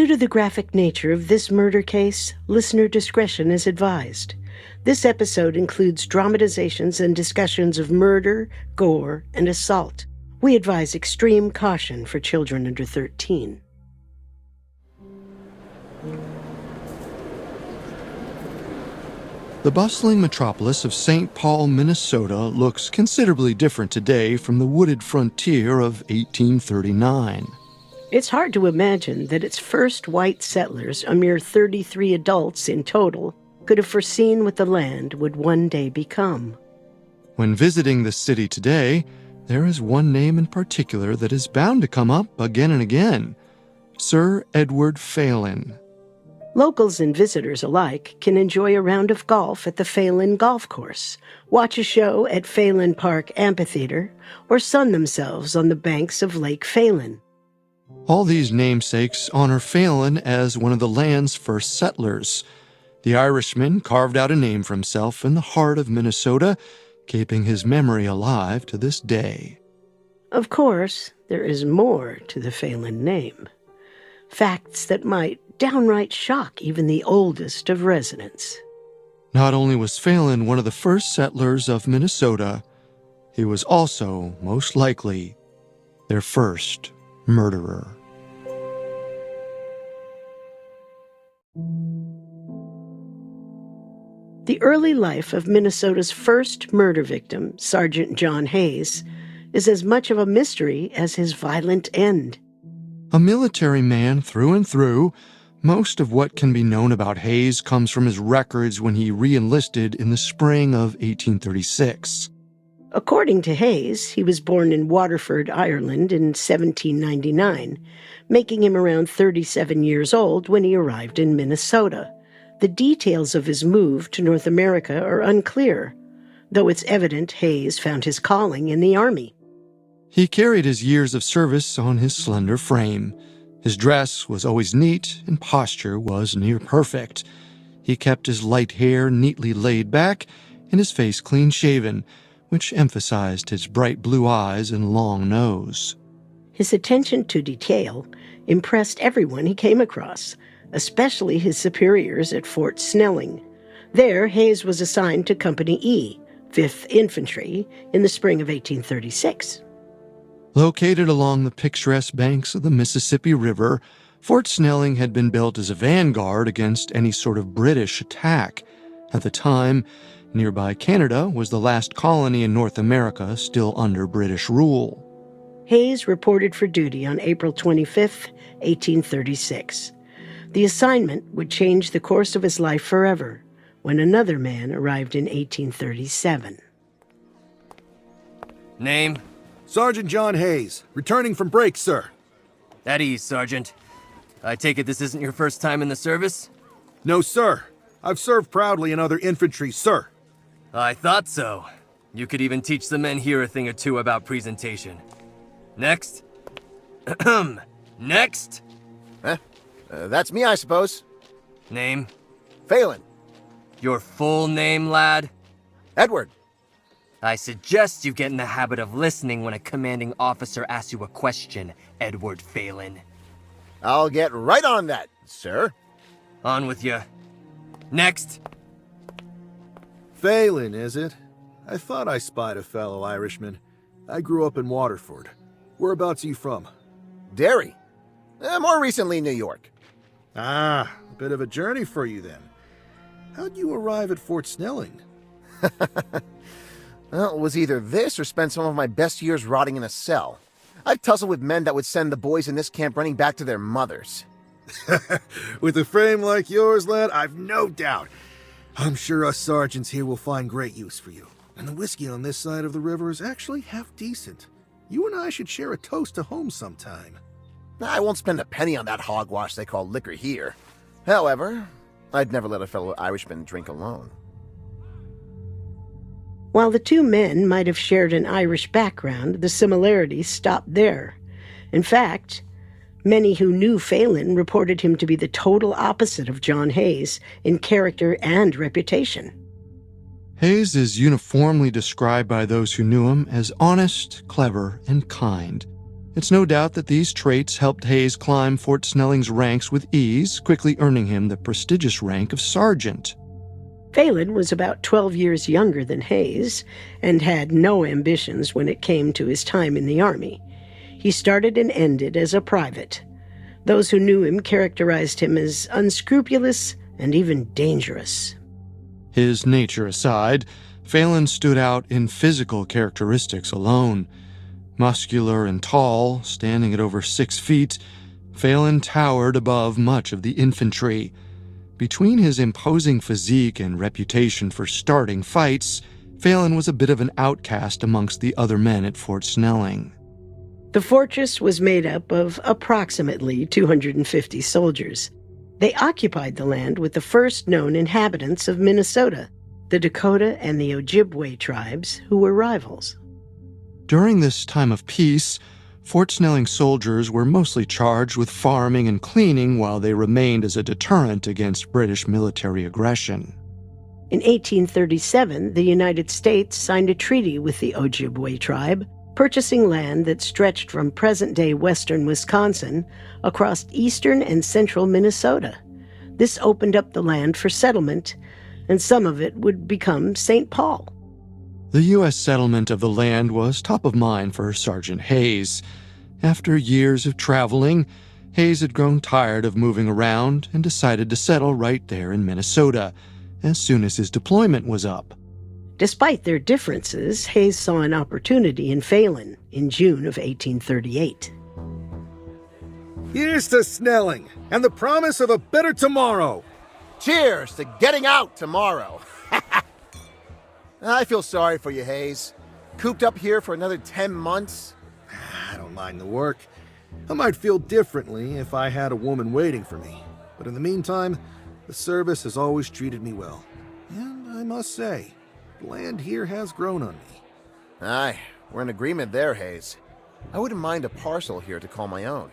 Due to the graphic nature of this murder case, listener discretion is advised. This episode includes dramatizations and discussions of murder, gore, and assault. We advise extreme caution for children under 13. The bustling metropolis of St. Paul, Minnesota looks considerably different today from the wooded frontier of 1839. It's hard to imagine that its first white settlers, a mere 33 adults in total, could have foreseen what the land would one day become. When visiting the city today, there is one name in particular that is bound to come up again and again: Sir Edward Phalen. Locals and visitors alike can enjoy a round of golf at the Phalen Golf Course, watch a show at Phalen Park Amphitheater, or sun themselves on the banks of Lake Phalen. All these namesakes honor Phalen as one of the land's first settlers. The Irishman carved out a name for himself in the heart of Minnesota, keeping his memory alive to this day. Of course, there is more to the Phalen name. Facts that might downright shock even the oldest of residents. Not only was Phalen one of the first settlers of Minnesota, he was also, most likely, their first murderer. The early life of Minnesota's first murder victim, Sergeant John Hayes, is as much of a mystery as his violent end. A military man through and through, most of what can be known about Hayes comes from his records when he re-enlisted in the spring of 1836. According to Hayes, he was born in Waterford, Ireland in 1799, making him around 37 years old when he arrived in Minnesota. The details of his move to North America are unclear, though it's evident Hayes found his calling in the Army. He carried his years of service on his slender frame. His dress was always neat, and posture was near perfect. He kept his light hair neatly laid back and his face clean-shaven, which emphasized his bright blue eyes and long nose. His attention to detail impressed everyone he came across, especially his superiors at Fort Snelling. There, Hayes was assigned to Company E, 5th Infantry, in the spring of 1836. Located along the picturesque banks of the Mississippi River, Fort Snelling had been built as a vanguard against any sort of British attack. At the time, nearby Canada was the last colony in North America still under British rule. Hayes reported for duty on April 25, 1836. The assignment would change the course of his life forever when another man arrived in 1837. Name? Sergeant John Hayes, returning from break, sir. At ease, Sergeant. I take it this isn't your first time in the service? No, sir. I've served proudly in other infantry, sir. I thought so. You could even teach the men here a thing or two about presentation. Next? Next? That's me, I suppose. Name? Phalen. Your full name, lad? Edward. I suggest you get in the habit of listening when a commanding officer asks you a question, Edward Phalen. I'll get right on that, sir. On with you. Next. Phalen, is it? I thought I spied a fellow Irishman. I grew up in Waterford. Whereabouts are you from? Derry. More recently, New York. Ah, a bit of a journey for you then. How'd you arrive at Fort Snelling? Well, it was either this or spend some of my best years rotting in a cell. I've tussled with men that would send the boys in this camp running back to their mothers. With a frame like yours, lad, I've no doubt. I'm sure us sergeants here will find great use for you. And the whiskey on this side of the river is actually half decent. You and I should share a toast to home sometime. I won't spend a penny on that hogwash they call liquor here. However, I'd never let a fellow Irishman drink alone. While the two men might have shared an Irish background, the similarities stopped there. In fact, many who knew Phalen reported him to be the total opposite of John Hayes in character and reputation. Hayes is uniformly described by those who knew him as honest, clever, and kind. It's no doubt that these traits helped Hayes climb Fort Snelling's ranks with ease, quickly earning him the prestigious rank of sergeant. Phalen was about 12 years younger than Hayes and had no ambitions when it came to his time in the Army. He started and ended as a private. Those who knew him characterized him as unscrupulous and even dangerous. His nature aside, Phalen stood out in physical characteristics alone. Muscular and tall, standing at over 6 feet, Phalen towered above much of the infantry. Between his imposing physique and reputation for starting fights, Phalen was a bit of an outcast amongst the other men at Fort Snelling. The fortress was made up of approximately 250 soldiers. They occupied the land with the first known inhabitants of Minnesota, the Dakota and the Ojibwe tribes, who were rivals. During this time of peace, Fort Snelling soldiers were mostly charged with farming and cleaning while they remained as a deterrent against British military aggression. In 1837, the United States signed a treaty with the Ojibwe tribe, purchasing land that stretched from present-day western Wisconsin across eastern and central Minnesota. This opened up the land for settlement, and some of it would become St. Paul. The U.S. settlement of the land was top of mind for Sergeant Hayes. After years of traveling, Hayes had grown tired of moving around and decided to settle right there in Minnesota as soon as his deployment was up. Despite their differences, Hayes saw an opportunity in Phalen in June of 1838. Here's to Snelling and the promise of a better tomorrow. Cheers to getting out tomorrow. I feel sorry for you, Hayes. Cooped up here for another 10 months? I don't mind the work. I might feel differently if I had a woman waiting for me. But in the meantime, the service has always treated me well. And I must say, the land here has grown on me. Aye, we're in agreement there, Hayes. I wouldn't mind a parcel here to call my own.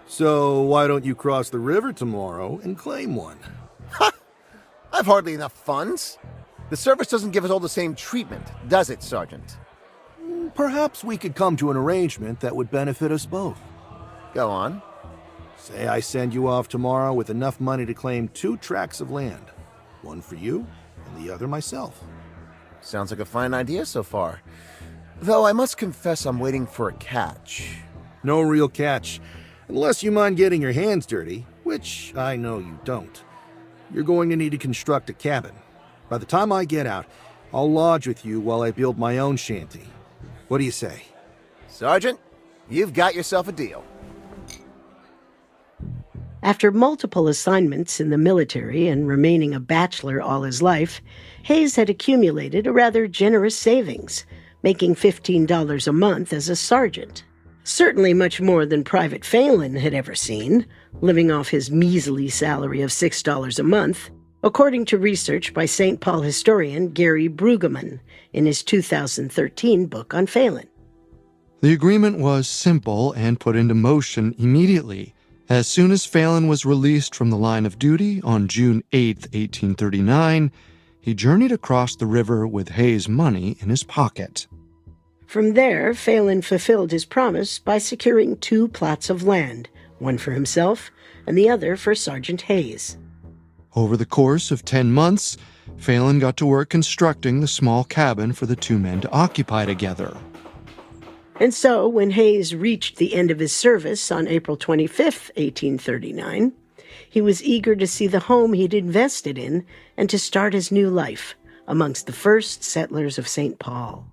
So why don't you cross the river tomorrow and claim one? Ha! I've hardly enough funds. The service doesn't give us all the same treatment, does it, Sergeant? Perhaps we could come to an arrangement that would benefit us both. Go on. Say I send you off tomorrow with enough money to claim 2 tracts of land. One for you, and the other myself. Sounds like a fine idea so far. Though I must confess I'm waiting for a catch. No real catch, unless you mind getting your hands dirty, which I know you don't. You're going to need to construct a cabin. By the time I get out, I'll lodge with you while I build my own shanty. What do you say? Sergeant, you've got yourself a deal. After multiple assignments in the military and remaining a bachelor all his life, Hayes had accumulated a rather generous savings, making $15 a month as a sergeant. Certainly much more than Private Phalen had ever seen, living off his measly salary of $6 a month, according to research by St. Paul historian Gary Brueggemann in his 2013 book on Phalen. The agreement was simple and put into motion immediately. As soon as Phalen was released from the line of duty on June 8, 1839, he journeyed across the river with Hayes' money in his pocket. From there, Phalen fulfilled his promise by securing 2 plots of land, one for himself and the other for Sergeant Hayes. Over the course of 10 months, Phalen got to work constructing the small cabin for the 2 men to occupy together. And so, when Hayes reached the end of his service on April 25, 1839, he was eager to see the home he'd invested in and to start his new life amongst the first settlers of St. Paul.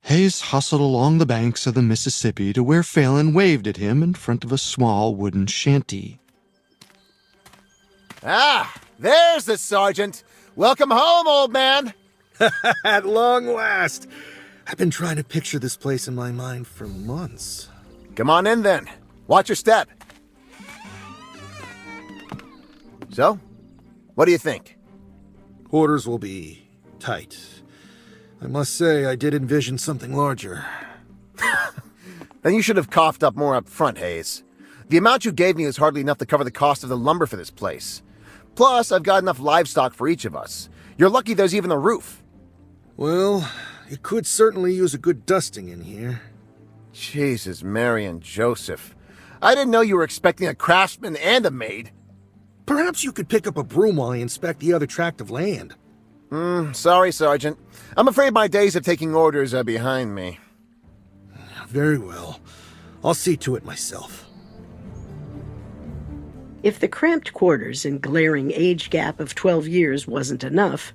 Hayes hustled along the banks of the Mississippi to where Phalen waved at him in front of a small wooden shanty. Ah, there's the sergeant. Welcome home, old man. At long last. I've been trying to picture this place in my mind for months. Come on in, then. Watch your step. So, what do you think? Quarters will be tight. I must say, I did envision something larger. Then you should have coughed up more up front, Hayes. The amount you gave me is hardly enough to cover the cost of the lumber for this place. Plus, I've got enough livestock for each of us. You're lucky there's even a roof. Well, it could certainly use a good dusting in here. Jesus, Mary and Joseph. I didn't know you were expecting a craftsman and a maid. Perhaps you could pick up a broom while I inspect the other tract of land. Sorry, Sergeant. I'm afraid my days of taking orders are behind me. Very well. I'll see to it myself. If the cramped quarters and glaring age gap of 12 years wasn't enough,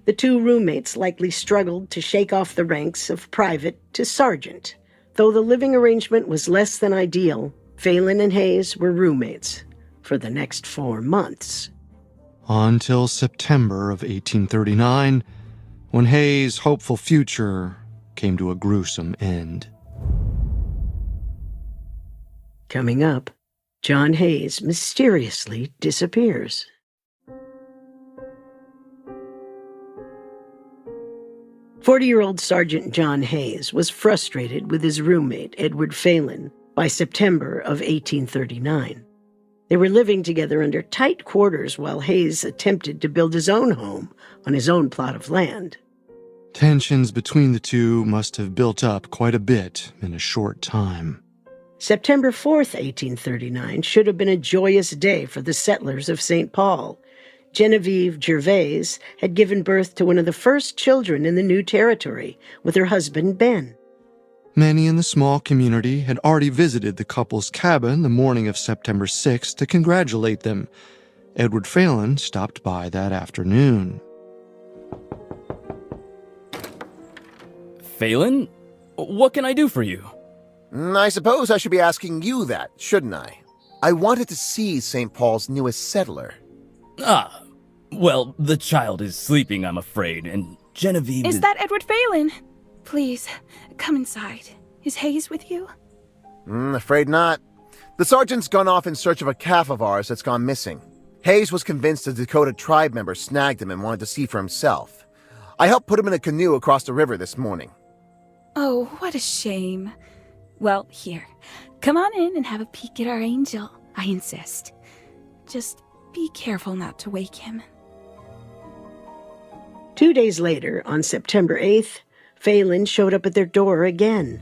the two roommates likely struggled to shake off the ranks of private to sergeant. Though the living arrangement was less than ideal, Phalen and Hayes were roommates for the next 4 months. Until September of 1839, when Hayes' hopeful future came to a gruesome end. Coming up, John Hayes mysteriously disappears. "40-year-old Sergeant John Hayes was frustrated with his roommate, Edward Phalen, by September of 1839. They were living together under tight quarters while Hayes attempted to build his own home on his own plot of land. Tensions between the two must have built up quite a bit in a short time. September 4th, 1839, should have been a joyous day for the settlers of St. Paul. Genevieve Gervais had given birth to one of the first children in the new territory with her husband, Ben. Many in the small community had already visited the couple's cabin the morning of September 6th to congratulate them. Edward Phalen stopped by that afternoon. Phalen? What can I do for you? I suppose I should be asking you that, shouldn't I? I wanted to see St. Paul's newest settler. Ah, well, the child is sleeping, I'm afraid, and Genevieve Is that Edward Phalen? Please, come inside. Is Hayes with you? Afraid not. The sergeant's gone off in search of a calf of ours that's gone missing. Hayes was convinced a Dakota tribe member snagged him and wanted to see for himself. I helped put him in a canoe across the river this morning. Oh, what a shame. Well, here. Come on in and have a peek at our angel. I insist. Just be careful not to wake him. 2 days later, on September 8th, Phalen showed up at their door again.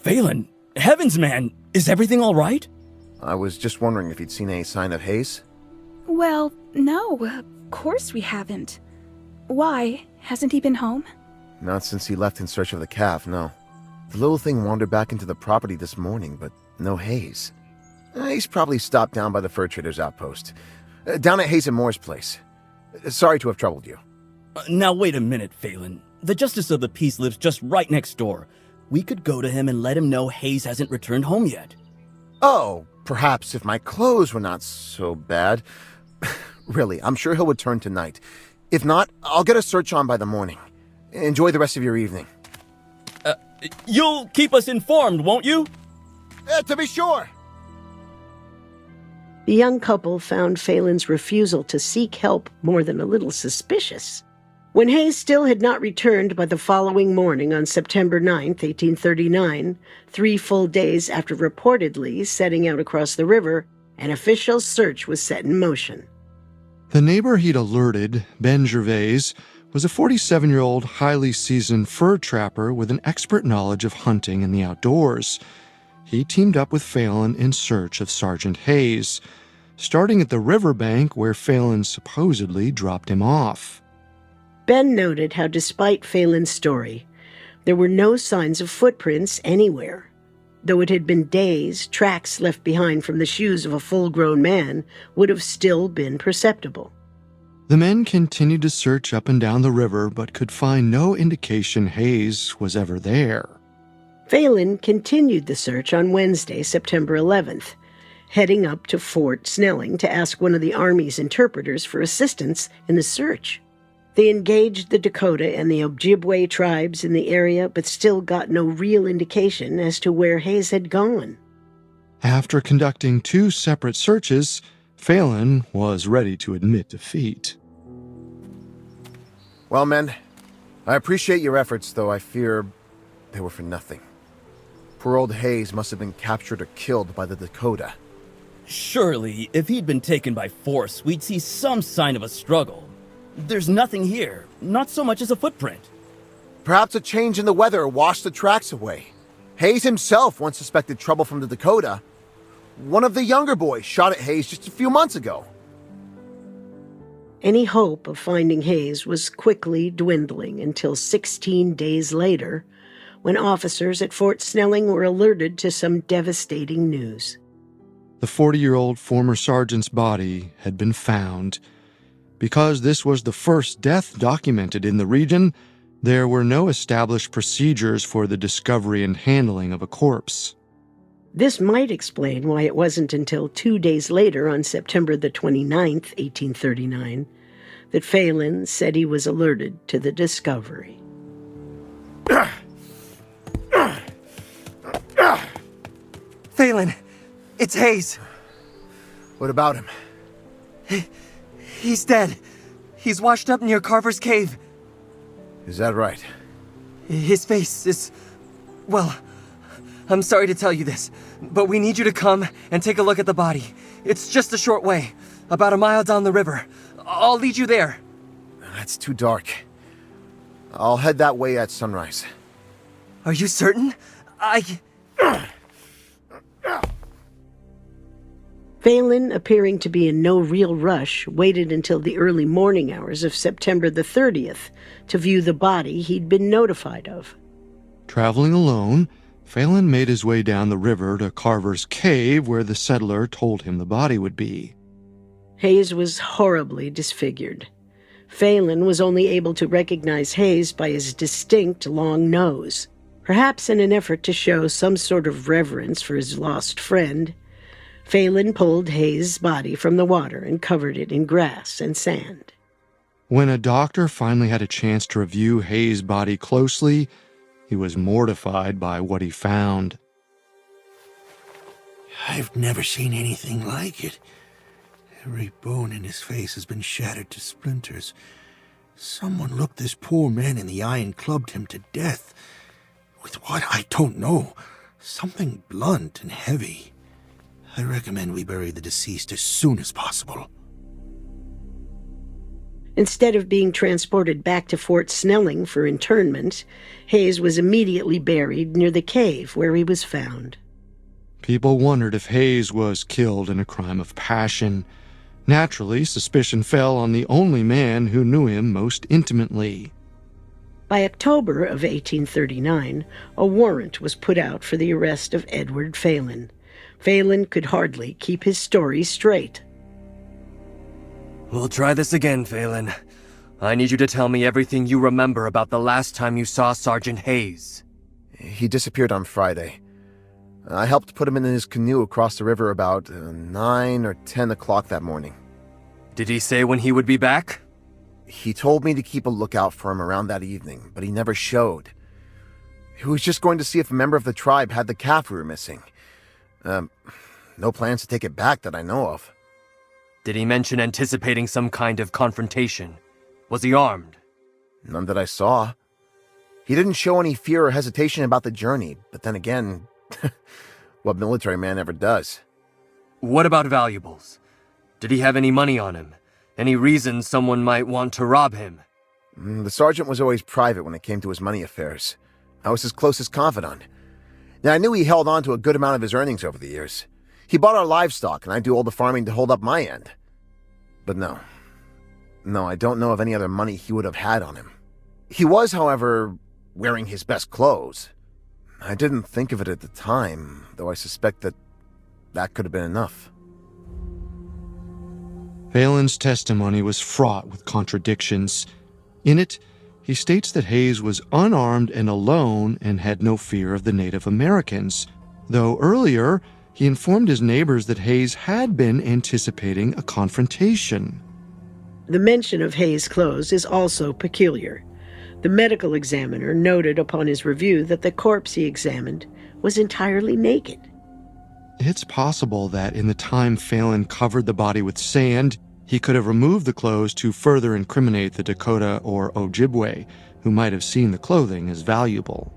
Phalen? Heavens, man! Is everything all right? I was just wondering if you'd seen any sign of Hayes. Well, no, of course we haven't. Why? Hasn't he been home? Not since he left in search of the calf, no. The little thing wandered back into the property this morning, but no Hayes. He's probably stopped down by the fur trader's outpost. Down at Hayes and Moore's place. Sorry to have troubled you. Now wait a minute, Phalen. The Justice of the Peace lives just right next door. We could go to him and let him know Hayes hasn't returned home yet. Oh, perhaps if my clothes were not so bad. Really, I'm sure he'll return tonight. If not, I'll get a search on by the morning. Enjoy the rest of your evening. You'll keep us informed, won't you? To be sure. The young couple found Phalen's refusal to seek help more than a little suspicious. When Hayes still had not returned by the following morning on September 9th, 1839, 3 full days after reportedly setting out across the river, an official search was set in motion. The neighbor he'd alerted, Ben Gervais, was a 47-year-old highly seasoned fur trapper with an expert knowledge of hunting and the outdoors. He teamed up with Phalen in search of Sergeant Hayes, starting at the riverbank where Phalen supposedly dropped him off. Ben noted how despite Phalen's story, there were no signs of footprints anywhere. Though it had been days, tracks left behind from the shoes of a full-grown man would have still been perceptible. The men continued to search up and down the river but could find no indication Hayes was ever there. Phalen continued the search on Wednesday, September 11th, heading up to Fort Snelling to ask one of the Army's interpreters for assistance in the search. They engaged the Dakota and the Ojibwe tribes in the area, but still got no real indication as to where Hayes had gone. After conducting 2 separate searches, Phalen was ready to admit defeat. Well, men, I appreciate your efforts, though I fear they were for nothing. Poor old Hayes must have been captured or killed by the Dakota. Surely, if he'd been taken by force, we'd see some sign of a struggle. There's nothing here, not so much as a footprint. Perhaps a change in the weather washed the tracks away. Hayes himself once suspected trouble from the Dakota. One of the younger boys shot at Hayes just a few months ago. Any hope of finding Hayes was quickly dwindling until 16 days later, when officers at Fort Snelling were alerted to some devastating news. The 40-year-old former sergeant's body had been found. Because this was the first death documented in the region, there were no established procedures for the discovery and handling of a corpse. This might explain why it wasn't until 2 days later, on September the 29th, 1839, that Phalen said he was alerted to the discovery. Phalen, it's Hayes. What about him? He's dead. He's washed up near Carver's Cave. Is that right? His face is... well, I'm sorry to tell you this, but we need you to come and take a look at the body. It's just a short way, about a mile down the river. I'll lead you there. That's too dark. I'll head that way at sunrise. Are you certain? Phalen, appearing to be in no real rush, waited until the early morning hours of September the 30th to view the body he'd been notified of. Traveling alone, Phalen made his way down the river to Carver's Cave, where the settler told him the body would be. Hayes was horribly disfigured. Phalen was only able to recognize Hayes by his distinct long nose. Perhaps in an effort to show some sort of reverence for his lost friend, Phalen pulled Hayes' body from the water and covered it in grass and sand. When a doctor finally had a chance to review Hayes' body closely, he was mortified by what he found. I've never seen anything like it. Every bone in his face has been shattered to splinters. Someone looked this poor man in the eye and clubbed him to death. With what, I don't know. Something blunt and heavy. I recommend we bury the deceased as soon as possible. Instead of being transported back to Fort Snelling for internment, Hayes was immediately buried near the cave where he was found. People wondered if Hayes was killed in a crime of passion. Naturally, suspicion fell on the only man who knew him most intimately. By October of 1839, a warrant was put out for the arrest of Edward Phalen. Phalen could hardly keep his story straight. We'll try this again, Phalen. I need you to tell me everything you remember about the last time you saw Sergeant Hayes. He disappeared on Friday. I helped put him in his canoe across the river about 9 or 10 o'clock that morning. Did he say when he would be back? He told me to keep a lookout for him around that evening, but he never showed. He was just going to see if a member of the tribe had the calf we were missing. No plans to take it back that I know of. Did he mention anticipating some kind of confrontation? Was he armed? None that I saw. He didn't show any fear or hesitation about the journey, but then again, what military man ever does? What about valuables? Did he have any money on him? Any reason someone might want to rob him? The sergeant was always private when it came to his money affairs. I was his closest confidant. Now, I knew he held on to a good amount of his earnings over the years. He bought our livestock, and I do all the farming to hold up my end. But no, I don't know of any other money he would have had on him. He was, however, wearing his best clothes. I didn't think of it at the time, though I suspect that could have been enough. Phalen's testimony was fraught with contradictions. In it, he states that Hayes was unarmed and alone and had no fear of the Native Americans, though earlier he informed his neighbors that Hayes had been anticipating a confrontation. The mention of Hayes' clothes is also peculiar. The medical examiner noted upon his review that the corpse he examined was entirely naked. It's possible that in the time Phalen covered the body with sand, he could have removed the clothes to further incriminate the Dakota or Ojibwe, who might have seen the clothing as valuable.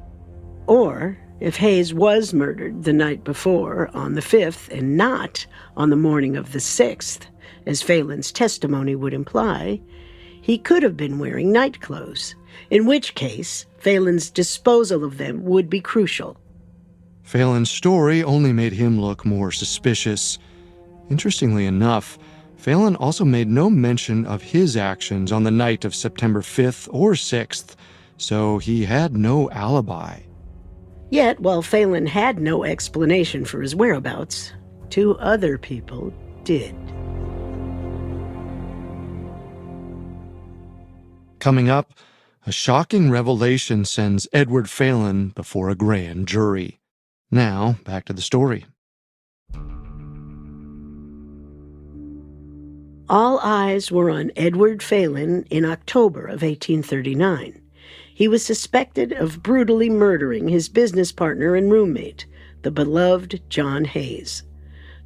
Or, if Hayes was murdered the night before, on the 5th, and not on the morning of the 6th, as Phalen's testimony would imply, he could have been wearing night clothes, in which case Phalen's disposal of them would be crucial. Phalen's story only made him look more suspicious. Interestingly enough, Phalen also made no mention of his actions on the night of September 5th or 6th, so he had no alibi. Yet, while Phalen had no explanation for his whereabouts, 2 other people did. Coming up, a shocking revelation sends Edward Phalen before a grand jury. Now, back to the story. All eyes were on Edward Phalen in October of 1839. He was suspected of brutally murdering his business partner and roommate, the beloved John Hayes.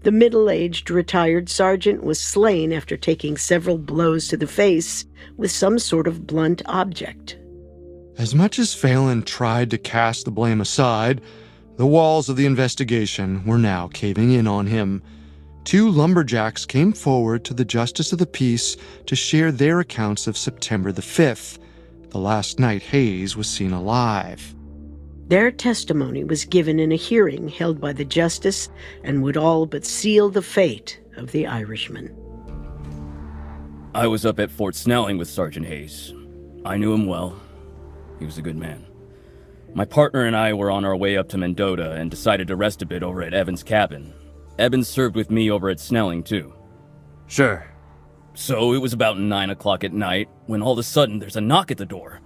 The middle-aged retired sergeant was slain after taking several blows to the face with some sort of blunt object. As much as Phalen tried to cast the blame aside, the walls of the investigation were now caving in on him. 2 lumberjacks came forward to the Justice of the Peace to share their accounts of September the 5th, the last night Hayes was seen alive. Their testimony was given in a hearing held by the justice and would all but seal the fate of the Irishman. I was up at Fort Snelling with Sergeant Hayes. I knew him well. He was a good man. My partner and I were on our way up to Mendota and decided to rest a bit over at Evans' cabin. Evans served with me over at Snelling, too. Sure. So it was about 9 o'clock at night when all of a sudden there's a knock at the door.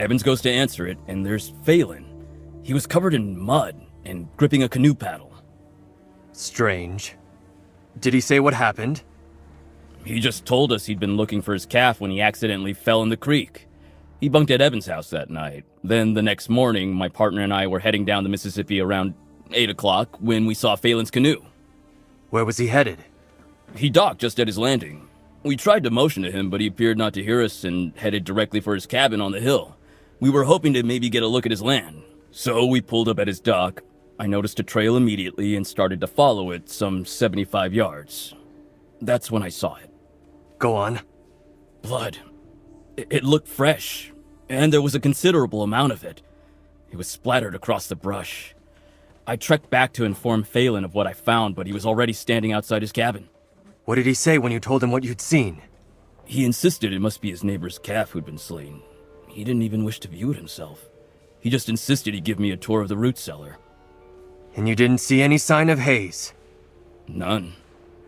Evans goes to answer it, and there's Phalen. He was covered in mud and gripping a canoe paddle. Strange. Did he say what happened? He just told us he'd been looking for his calf when he accidentally fell in the creek. He bunked at Evans' house that night. Then the next morning, my partner and I were heading down the Mississippi around 8 o'clock when we saw Phalen's canoe. Where was he headed? He docked just at his landing. We tried to motion to him, but he appeared not to hear us and headed directly for his cabin on the hill. We were hoping to maybe get a look at his land. So we pulled up at his dock. I noticed a trail immediately and started to follow it some 75 yards. That's when I saw it. Go on. Blood. It looked fresh, and there was a considerable amount of it. It was splattered across the brush. I trekked back to inform Phalen of what I found, but he was already standing outside his cabin. What did he say when you told him what you'd seen? He insisted it must be his neighbor's calf who'd been slain. He didn't even wish to view it himself. He just insisted he give me a tour of the root cellar. And you didn't see any sign of Hayes? None.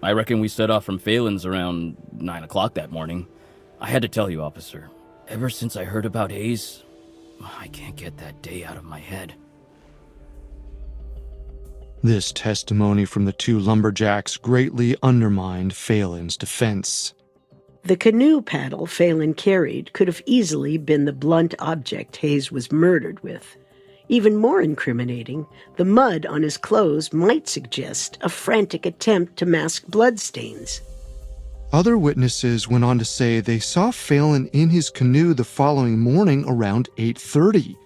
I reckon we set off from Phalen's around 9 o'clock that morning. I had to tell you, officer, ever since I heard about Hayes, I can't get that day out of my head. This testimony from the 2 lumberjacks greatly undermined Phalen's defense. The canoe paddle Phalen carried could have easily been the blunt object Hayes was murdered with. Even more incriminating, the mud on his clothes might suggest a frantic attempt to mask bloodstains. Other witnesses went on to say they saw Phalen in his canoe the following morning around 8:30.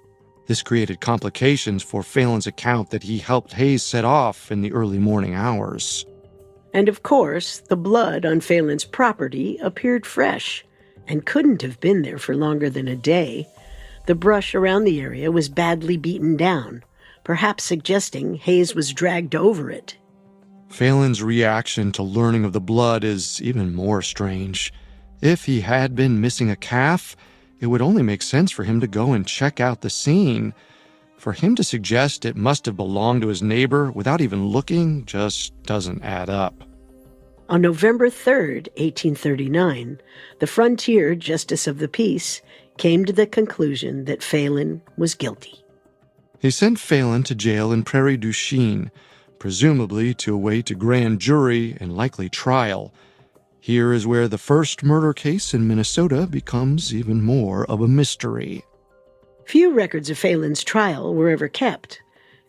This created complications for Phalen's account that he helped Hayes set off in the early morning hours. And of course, the blood on Phalen's property appeared fresh and couldn't have been there for longer than a day. The brush around the area was badly beaten down, perhaps suggesting Hayes was dragged over it. Phalen's reaction to learning of the blood is even more strange. If he had been missing a calf, it would only make sense for him to go and check out the scene. For him to suggest it must have belonged to his neighbor without even looking just doesn't add up. On November 3rd, 1839, the Frontier Justice of the Peace came to the conclusion that Phalen was guilty. He sent Phalen to jail in Prairie du Chien, presumably to await a grand jury and likely trial. Here is where the first murder case in Minnesota becomes even more of a mystery. Few records of Phalen's trial were ever kept,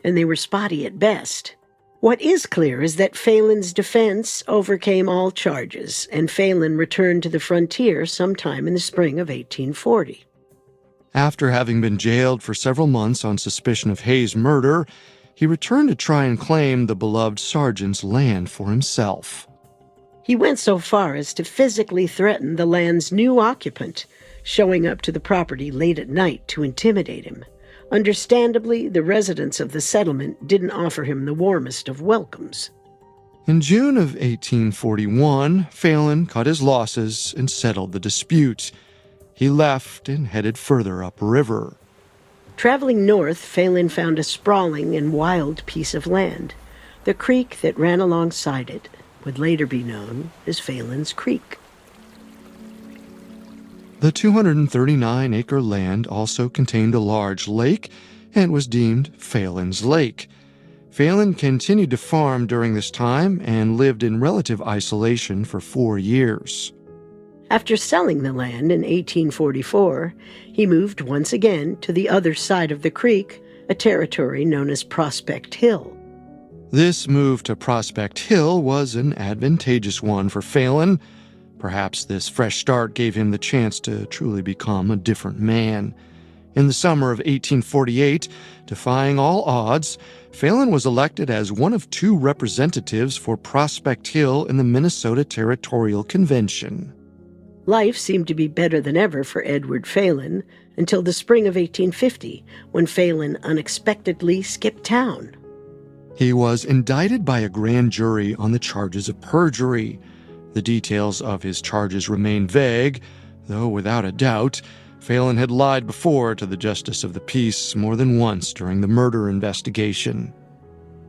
and they were spotty at best. What is clear is that Phalen's defense overcame all charges, and Phalen returned to the frontier sometime in the spring of 1840. After having been jailed for several months on suspicion of Hayes' murder, he returned to try and claim the beloved sergeant's land for himself. He went so far as to physically threaten the land's new occupant, showing up to the property late at night to intimidate him. Understandably, the residents of the settlement didn't offer him the warmest of welcomes. In June of 1841, Phalen cut his losses and settled the dispute. He left and headed further upriver. Traveling north, Phalen found a sprawling and wild piece of land. The creek that ran alongside it would later be known as Phalen's Creek. The 239-acre land also contained a large lake and was deemed Phalen's Lake. Phalen continued to farm during this time and lived in relative isolation for 4 years. After selling the land in 1844, he moved once again to the other side of the creek, a territory known as Prospect Hill. This move to Prospect Hill was an advantageous one for Phalen. Perhaps this fresh start gave him the chance to truly become a different man. In the summer of 1848, defying all odds, Phalen was elected as one of 2 representatives for Prospect Hill in the Minnesota Territorial Convention. Life seemed to be better than ever for Edward Phalen until the spring of 1850, when Phalen unexpectedly skipped town. He was indicted by a grand jury on the charges of perjury. The details of his charges remain vague, though without a doubt, Phalen had lied before to the Justice of the Peace more than once during the murder investigation.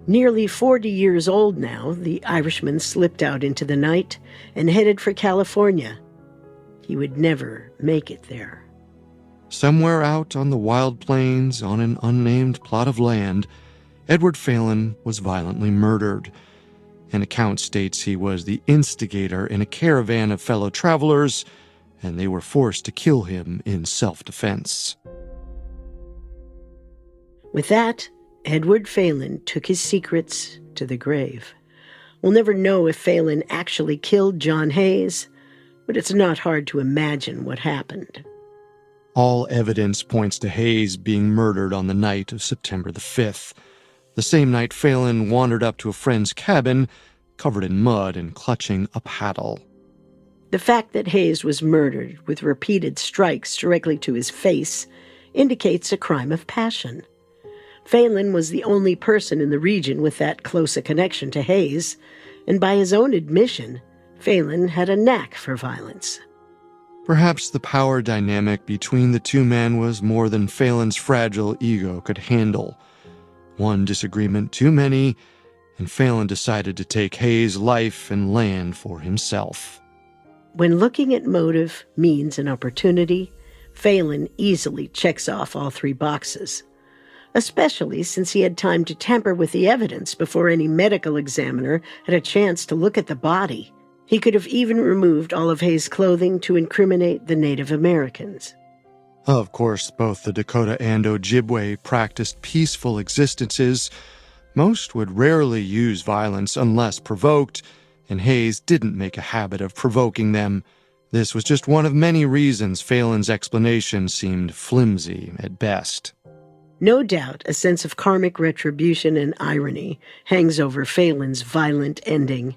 Nearly 40 years old now, the Irishman slipped out into the night and headed for California. He would never make it there. Somewhere out on the wild plains, on an unnamed plot of land, Edward Phalen was violently murdered. An account states he was the instigator in a caravan of fellow travelers, and they were forced to kill him in self-defense. With that, Edward Phalen took his secrets to the grave. We'll never know if Phalen actually killed John Hayes, but it's not hard to imagine what happened. All evidence points to Hayes being murdered on the night of September the 5th. The same night, Phalen wandered up to a friend's cabin, covered in mud and clutching a paddle. The fact that Hayes was murdered with repeated strikes directly to his face indicates a crime of passion. Phalen was the only person in the region with that close a connection to Hayes, and by his own admission, Phalen had a knack for violence. Perhaps the power dynamic between the 2 men was more than Phalen's fragile ego could handle. One disagreement too many, and Phalen decided to take Hayes' life and land for himself. When looking at motive, means, and opportunity, Phalen easily checks off all 3 boxes, especially since he had time to tamper with the evidence before any medical examiner had a chance to look at the body. He could have even removed all of Hayes' clothing to incriminate the Native Americans. Of course, both the Dakota and Ojibwe practiced peaceful existences. Most would rarely use violence unless provoked, and Hayes didn't make a habit of provoking them. This was just one of many reasons Phalen's explanation seemed flimsy at best. No doubt a sense of karmic retribution and irony hangs over Phalen's violent ending.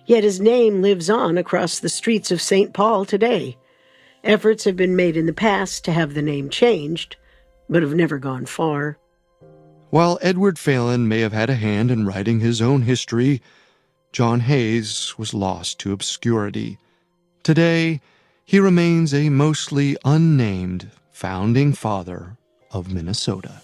Yet his name lives on across the streets of St. Paul today. Efforts have been made in the past to have the name changed, but have never gone far. While Edward Phalen may have had a hand in writing his own history, John Hayes was lost to obscurity. Today, he remains a mostly unnamed founding father of Minnesota.